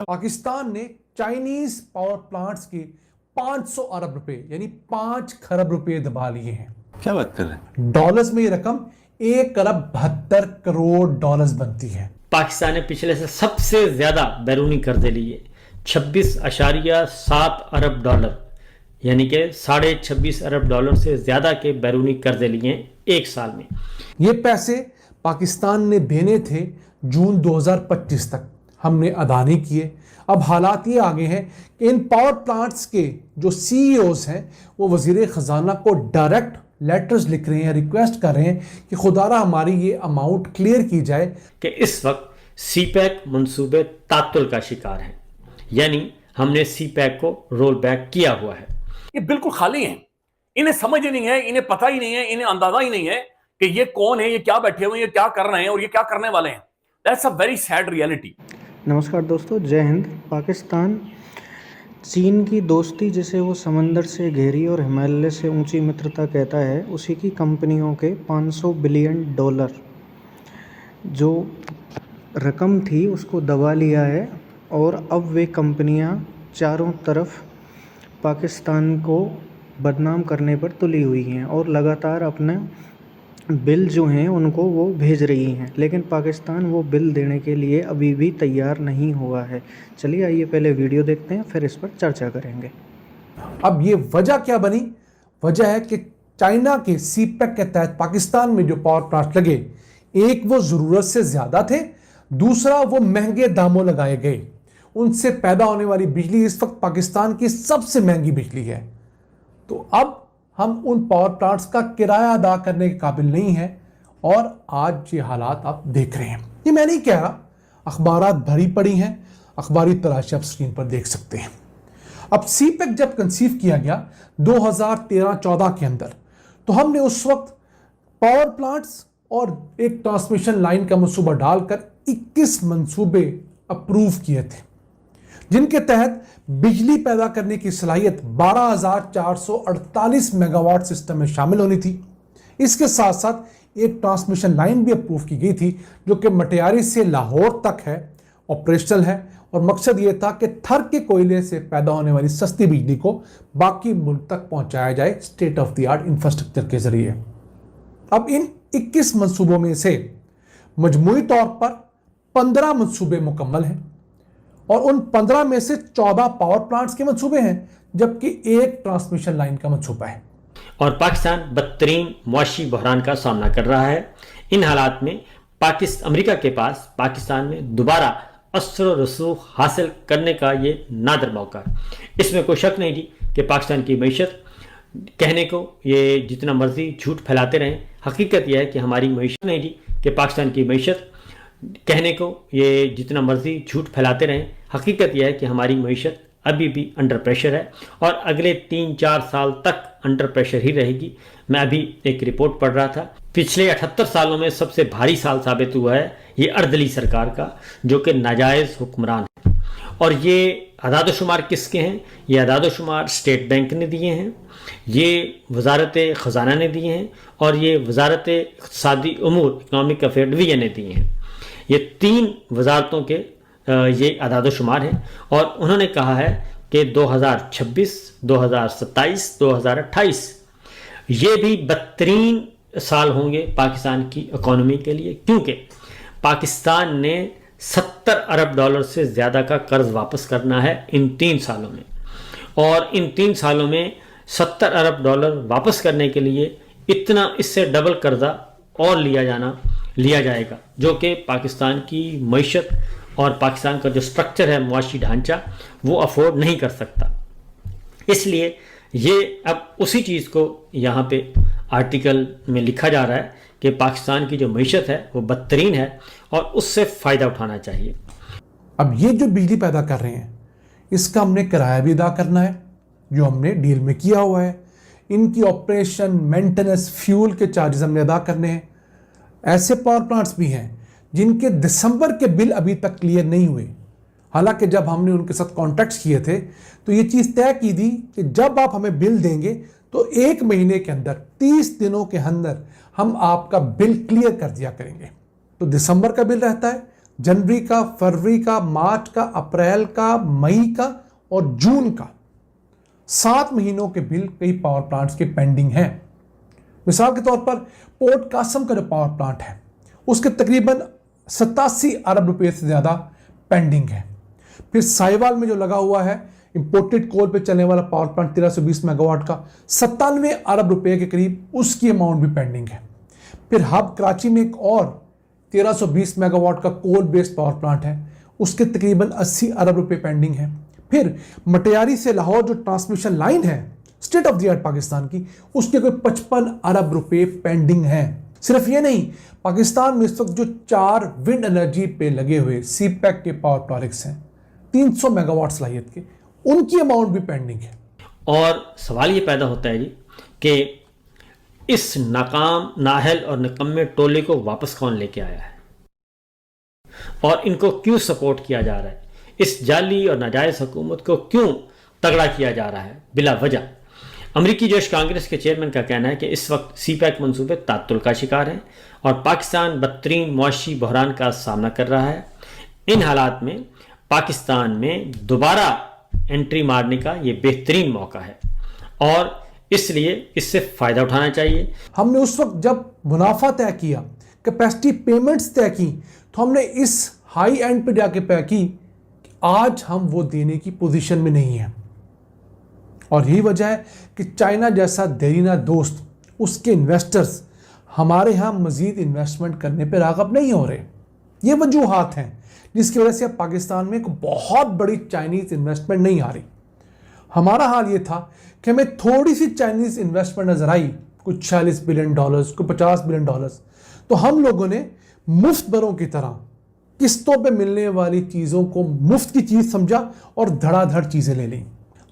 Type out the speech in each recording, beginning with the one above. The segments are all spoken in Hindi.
पाकिस्तान ने चाइनीज पावर प्लांट्स के 500 अरब रुपए यानी 5 खरब रुपए दबा लिए हैं। क्या बात कर रहे हैं? डॉलर्स में ये रकम 1 अरब 72 करोड़ डॉलर्स बनती है। पाकिस्तान ने पिछले से सबसे ज्यादा बैरूनी कर्जे लिए 26.7 अरब डॉलर यानी कि 26.5 अरब डॉलर से ज्यादा के बैरूनी कर्जे लिए एक साल में। ये पैसे पाकिस्तान ने देने थे जून 2025 तक, हमने अदा नहीं किए। अब हालात ये आगे हैं कि इन पावर प्लांट्स के जो सीईओज हैं वो वजीर खजाना को डायरेक्ट लेटर्स लिख रहे हैं, रिक्वेस्ट कर रहे हैं कि खुदारा हमारी ये अमाउंट क्लियर की जाए कि इस वक्त सीपैक मंसूबे तातुल का शिकार हैं, यानी हमने सीपैक को रोल बैक किया हुआ है। ये बिल्कुल खाली हैं, इन्हें समझ ही नहीं है, इन्हें पता ही नहीं है, इन्हें अंदाजा ही नहीं है कि ये कौन है, ये क्या बैठे हुए हैं, ये क्या कर रहे हैं और ये क्या करने वाले हैं। That's a very sad reality. नमस्कार दोस्तों, जय हिंद। पाकिस्तान चीन की दोस्ती जिसे वो समंदर से गहरी और हिमालय से ऊंची मित्रता कहता है, उसी की कंपनियों के 500 बिलियन डॉलर जो रकम थी उसको दबा लिया है और अब वे कंपनियां चारों तरफ पाकिस्तान को बदनाम करने पर तुली हुई हैं और लगातार अपने बिल जो हैं उनको वो भेज रही हैं, लेकिन पाकिस्तान वो बिल देने के लिए अभी भी तैयार नहीं हुआ है। चलिए आइए पहले वीडियो देखते हैं, फिर इस पर चर्चा करेंगे। अब ये वजह क्या बनी? वजह है कि चाइना के सीपैक के तहत पाकिस्तान में जो पावर प्लांट लगे, एक वो ज़रूरत से ज़्यादा थे, दूसरा वो महंगे दामों लगाए गए। उनसे पैदा होने वाली बिजली इस वक्त पाकिस्तान की सबसे महंगी बिजली है। तो अब हम उन पावर प्लांट्स का किराया अदा करने के काबिल नहीं है और आज ये हालात आप देख रहे हैं। ये मैं नहीं कह रहा, अखबारात भरी पड़ी हैं, अखबारी तलाशी आप स्क्रीन पर देख सकते हैं। अब सीपैक जब कंसीव किया गया 2013-14 के अंदर, तो हमने उस वक्त पावर प्लांट्स और एक ट्रांसमिशन लाइन का मंसूबा डालकर 21 मंसूबे अप्रूव किए थे, जिनके तहत बिजली पैदा करने की सलाहियत 12,448 मेगावाट सिस्टम में शामिल होनी थी। इसके साथ साथ एक ट्रांसमिशन लाइन भी अप्रूव की गई थी जो कि मटियारी से लाहौर तक है, ऑपरेशनल है, और मकसद ये था कि थर के कोयले से पैदा होने वाली सस्ती बिजली को बाकी मुल्क तक पहुंचाया जाए state of the art infrastructure के जरिए। अब इन 21 मंसूबों में से मजमूई तौर पर 15 मंसूबे मुकम्मल हैं और उन 15 में से 14 पावर प्लांट्स के मंसूबे हैं, जबकि एक ट्रांसमिशन लाइन का मंसूबा है। और पाकिस्तान बदतरीन मुआशी बहरान का सामना कर रहा है। इन हालात में अमेरिका के पास पाकिस्तान में दोबारा असर रसूख हासिल करने का ये नादर मौका है। इसमें कोई शक नहीं थी कि पाकिस्तान की मईशत कहने को ये जितना मर्जी झूठ फैलाते रहें, हकीकत यह है कि हमारी मईशत नहीं थी कि पाकिस्तान की मईशत कहने को ये जितना मर्जी झूठ फैलाते रहें, हकीकत यह है कि हमारी मईशत अभी भी अंडर प्रेशर है और अगले 3-4 साल तक अंडर प्रेशर ही रहेगी। मैं अभी एक रिपोर्ट पढ़ रहा था, पिछले 78 सालों में सबसे भारी साल साबित हुआ है ये अर्दली सरकार का, जो कि नाजायज़ हुक्मरान है। और ये अदाद-ओ-शुमार किसके हैं? ये अदाद-ओ-शुमार स्टेट बैंक ने दिए हैं, ये वजारत ख़जाना ने दिए हैं और ये वजारत इक़्तिसादी उमूर इकनॉमिक अफेयर डिवीजन ने दिए हैं। ये 3 वजारतों के ये अदाद-ओ-शुमार हैं और उन्होंने कहा है कि 2026, 2027, 2028 ये भी बदतरीन साल होंगे पाकिस्तान की इकोनॉमी के लिए, क्योंकि पाकिस्तान ने 70 अरब डॉलर से ज़्यादा का कर्ज वापस करना है इन 3 सालों में, और इन 3 सालों में 70 अरब डॉलर वापस करने के लिए इतना इससे डबल कर्जा और लिया जाएगा, जो कि पाकिस्तान की मईशत और पाकिस्तान का जो स्ट्रक्चर है, मुआशी ढांचा, वो अफोर्ड नहीं कर सकता। इसलिए ये अब उसी चीज़ को यहाँ पे आर्टिकल में लिखा जा रहा है कि पाकिस्तान की जो मईशत है वो बदतरीन है और उससे फ़ायदा उठाना चाहिए। अब ये जो बिजली पैदा कर रहे हैं, इसका हमने किराया भी अदा करना है जो हमने डील में किया हुआ है। इनकी ऑपरेशन, मेंटेनेंस, फ्यूल के चार्जेस हमने अदा करने हैं। ऐसे पावर प्लांट्स भी हैं जिनके दिसंबर के बिल अभी तक क्लियर नहीं हुए, हालांकि जब हमने उनके साथ कॉन्टैक्ट्स किए थे तो ये चीज़ तय की थी कि जब आप हमें बिल देंगे तो 1 महीने के अंदर, 30 दिनों के अंदर हम आपका बिल क्लियर कर दिया करेंगे। तो दिसंबर का बिल रहता है, जनवरी का, फरवरी का, मार्च का, अप्रैल का, मई का और जून का 7 महीनों के बिल कई पावर प्लांट्स के पेंडिंग हैं। मिसाल के तौर पर पोर्ट कासम का जो पावर प्लांट है उसके तकरीबन 87 अरब रुपए से ज़्यादा पेंडिंग है। फिर साहिवाल में जो लगा हुआ है इंपोर्टेड कोल पे चलने वाला पावर प्लांट 1320 मेगावाट का 97 अरब रुपए के करीब उसकी अमाउंट भी पेंडिंग है। फिर हब कराची में एक और 1320 मेगावाट का कोल बेस्ड पावर प्लांट है, उसके तकरीबन 80 अरब रुपए पेंडिंग है। फिर मटियारी से लाहौर जो ट्रांसमिशन लाइन है state of the art Pakistan की, उसके कोई 55 अरब रुपए पेंडिंग हैं। सिर्फ ये नहीं, पाकिस्तान में इस वक्त जो 4 विंड एनर्जी पे लगे हुए सीपैक के पावर प्रोजेक्ट्स हैं 300 मेगावाट सलाहियत के, उनकी अमाउंट भी पेंडिंग है। और सवाल ये पैदा होता है जी कि इस नाकाम, नाहल और निकम्मे टोले को वापस कौन लेके आया है और इनको क्यों सपोर्ट किया जा रहा है? इस जाली और नाजायज हुकूमत को क्यों तगड़ा किया जा रहा है बिला वजह? अमरीकी जोश कांग्रेस के चेयरमैन का कहना है कि इस वक्त सीपैक मंसूबे तात्तुल का शिकार हैं और पाकिस्तान बदतरीन मुआशी बहरान का सामना कर रहा है। इन हालात में पाकिस्तान में दोबारा एंट्री मारने का ये बेहतरीन मौका है और इसलिए इससे फ़ायदा उठाना चाहिए। हमने उस वक्त जब मुनाफा तय किया, कैपेसिटी पेमेंट्स तय की, तो हमने इस हाई एंड पे जाके तय की। आज हम वो देने की पोजीशन में नहीं है और यही वजह है कि चाइना जैसा देरीना दोस्त, उसके इन्वेस्टर्स हमारे यहाँ मज़ीद इन्वेस्टमेंट करने पर राग़ब नहीं हो रहे। ये वजूहात हैं जिसकी वजह से अब पाकिस्तान में एक बहुत बड़ी चाइनीज़ इन्वेस्टमेंट नहीं आ रही। हमारा हाल ये था कि हमें थोड़ी सी चाइनीज़ इन्वेस्टमेंट नज़र आई, कुछ 46 बिलियन डॉलर्स, कुछ 50 बिलियन डॉलर्स, तो हम लोगों ने मुफ्त दरों की तरह किस्तों पे मिलने वाली चीज़ों को मुफ्त की चीज़ समझा और धड़ाधड़ चीज़ें ले लीं।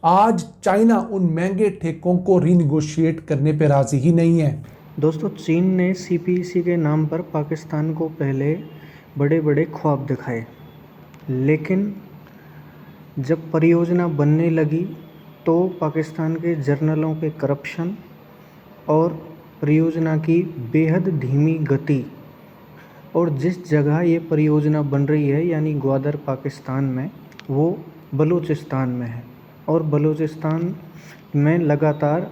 आज चाइना उन महंगे ठेकों को रीनिगोशिएट करने पे राज़ी ही नहीं है। दोस्तों, चीन ने CPEC के नाम पर पाकिस्तान को पहले बड़े बड़े ख्वाब दिखाए, लेकिन जब परियोजना बनने लगी तो पाकिस्तान के जर्नलों के करप्शन और परियोजना की बेहद धीमी गति और जिस जगह ये परियोजना बन रही है यानी ग्वादर पाकिस्तान में, वो बलूचिस्तान में है और बलूचिस्तान में लगातार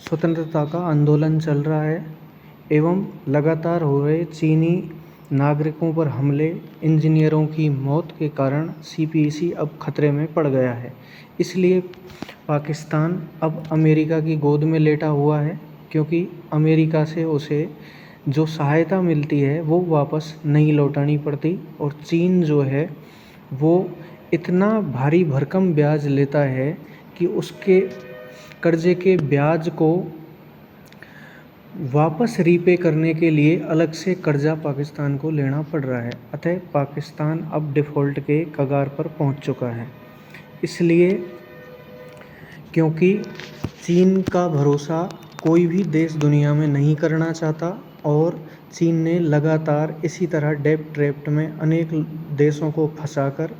स्वतंत्रता का आंदोलन चल रहा है एवं लगातार हो रहे चीनी नागरिकों पर हमले, इंजीनियरों की मौत के कारण CPEC अब खतरे में पड़ गया है। इसलिए पाकिस्तान अब अमेरिका की गोद में लेटा हुआ है, क्योंकि अमेरिका से उसे जो सहायता मिलती है वो वापस नहीं लौटानी पड़ती और चीन जो है वो इतना भारी भरकम ब्याज लेता है कि उसके कर्जे के ब्याज को वापस रीपे करने के लिए अलग से कर्जा पाकिस्तान को लेना पड़ रहा है। अतः पाकिस्तान अब डिफ़ॉल्ट के कगार पर पहुंच चुका है। इसलिए क्योंकि चीन का भरोसा कोई भी देश दुनिया में नहीं करना चाहता और चीन ने लगातार इसी तरह डेब्ट ट्रैप में अनेक देशों को फंसाकर